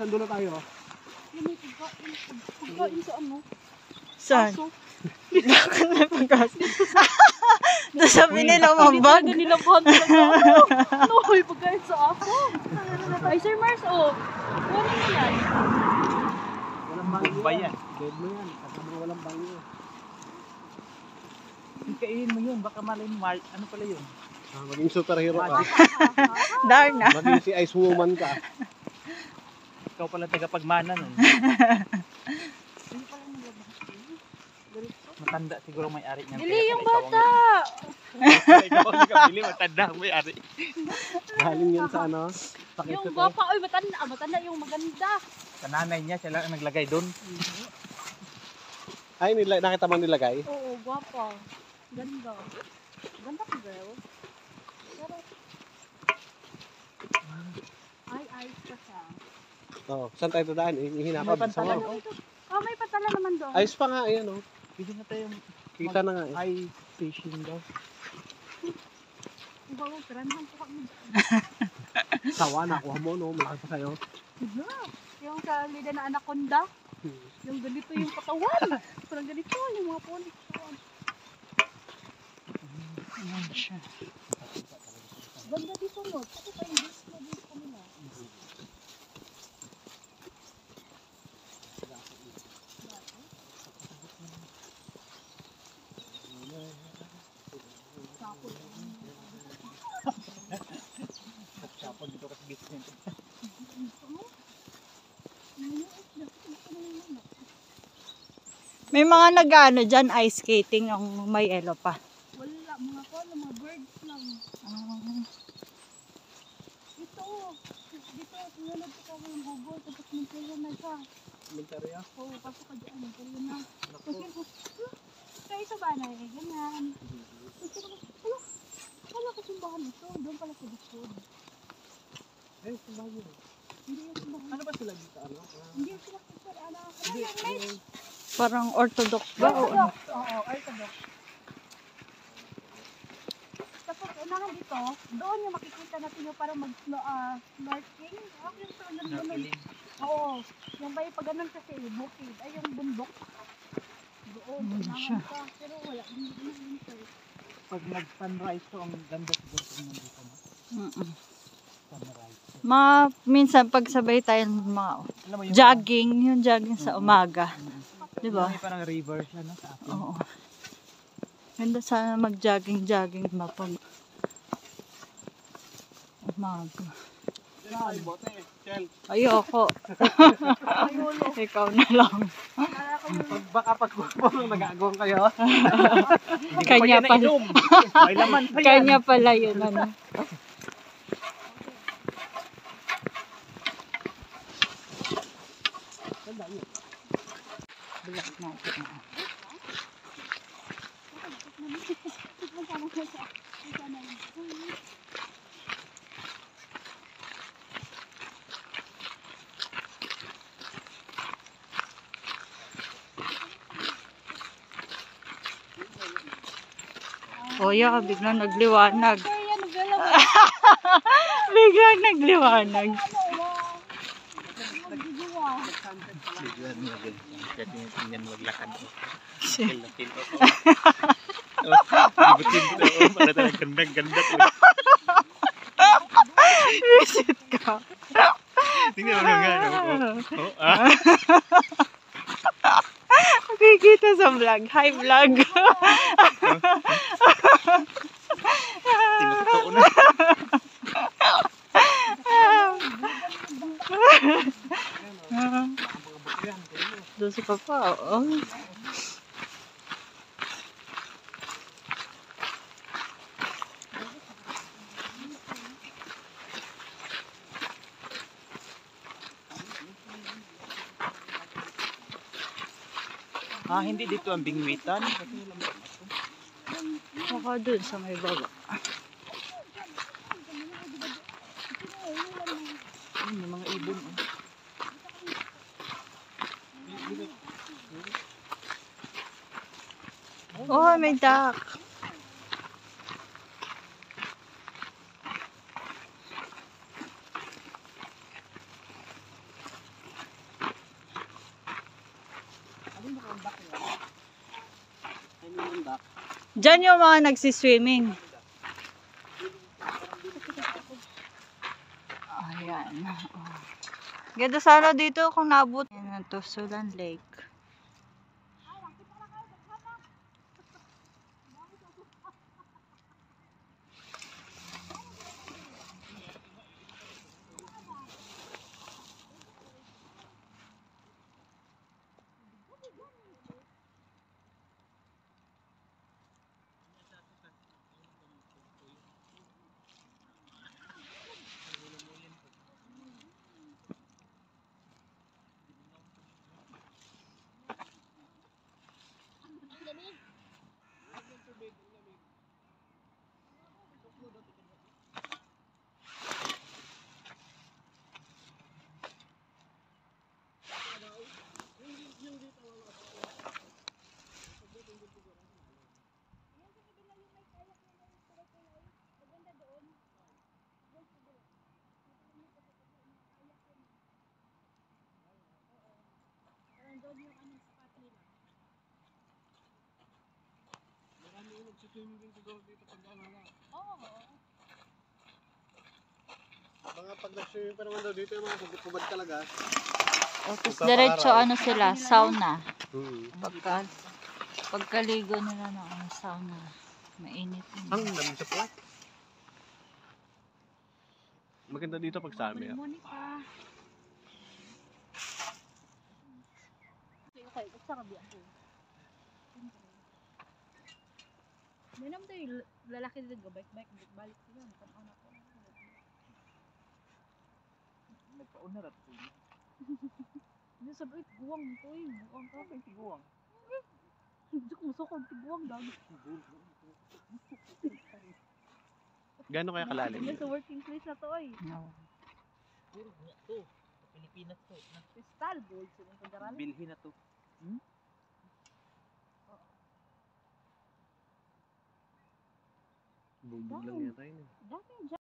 Saan doon na tayo? Yung may pagkain sa ano? Saan? Aso. Bakit may pagkas? Doon sa binilang bag. Hindi talaga nilabahan talaga. Ano? May pagkain sa aso. Ay, Sir Mars, oh. Ano yan? Walang bangyo. Bomba yan. Dead mo yan. Kasama walang bangyo. Kainin mo yun, baka malay mo, ano pala yun? Maging superhero ka. Darna. Maging si Ice Woman ka. Ikaw pala tagapagmana nun. Matanda siguro may-ari niyan. Dili yung bata. Ikaw ang kabili, matanda ang may-ari. Galing yan sa ano? Sakit Yung ito. gwapa, oy, matanda yung maganda. Sa nanay niya, siya lang ang naglagay doon. Ay, nakita mo nilagay? Oo, gwapa. Ganda. Ganda ko, girl. Pero, ay, ayos pa siya. Oo. Saan tayo dadaan? Hihinapad. May pantalan. Oh, may patala naman doon. Ayos pa nga, ayan oh. Pwede na tayo Kita na nga eh. eye fishing daw. Ang bago, karanahan ko kami. Sawa, nakuha mo no. Malaki pa sa'yo. Yung sa lida na anaconda. Yung ganito yung katawan. Parang ganito yung mga ponik. Ayan siya. Ganda dito mo. Kasi pa yung base na base kanila. Sapon dito kasi business. May mga nag-ano dyan, ice skating ang may elo pa. Wala, mga ko, mga birds lang. Dito, sinunod ko kami yung Google, tapos mintilyo na siya. Komentarya. Oo, pasok ka dyan, mintilyo na. Kasi, kaya sa banay, ganyan. Wala ko simbahan ito, doon pala sa likod. Eh, simbahan yun. Hindi yung simbahan. Ano ba sila dito? Ano? Hindi yung sila kusar, anak. Ano yan, guys? Parang orthodox ba? O ano? Oo, orthodox. Tapos, unahan dito, doon yung makikita natin yung parang mag-snorkeling. Okay, so, ganun. Oo, yung ba yung pag ganun kasi, bukid, ay yung bundok. Doon, unahan ka, pero wala, hindi naman ito. Pag nag-sunrise to, ang ganda siguro kung nandito na. Sunrise. Minsan pagsabay tayo ng mga Alam mo yung jogging, yung jogging sa umaga. Di ba? May parang river siya no, sa akin. Oo. Ganda sana mag-jogging mapag umaga. Ayoko. Ikaw na lang. Baka pagkumpong nag-aagawang kayo. Kanya pa pala. May laman pa yan. Kanya pala yun. Ano. Oh yeah, biglang nagliwanag. Kaya nagalaw. Biglang nagliwanag. Tingnan maglakad. Shit. Para talagang ganda. Visit ka. Tingnan mo nga. Nakikita sa vlog. Hi vlog. Tinutoo na. Doon si Papa. Oh. Hindi dito ang bingwitan. Baka doon sa may baba. May mga ibon. Oh, may duck. Diyan yung mga nagsiswimming. Ayan. Ganda sana dito kung naabot. Ayan ang Tusulan Lake. Mga pag nag-swimming pa naman daw dito yung mga kubad talaga. Tapos diretso ano sila, sauna. Hmm. Pagkaligo nila ng sauna. Mainit. Ang lamig sa puwat. Maganda dito pag summer. Monica. Okay, sa kabi ako. May naman tayo lalaki dito, bike, balik sila. Tanaw na ko. Nagpauna rat ko. Hindi sabi, guwang mo to eh. Guwang ka. Ay, tiguang. Hindi ko masukod, guwang dami. Gano'n kaya kalalim Hindi yun? sa working place na to eh. No. Puro nga to. Sa Pilipinas to. Crystal gold. Silang pag-aralan. Bilhin na to. Bumbog lang yata yun. Dami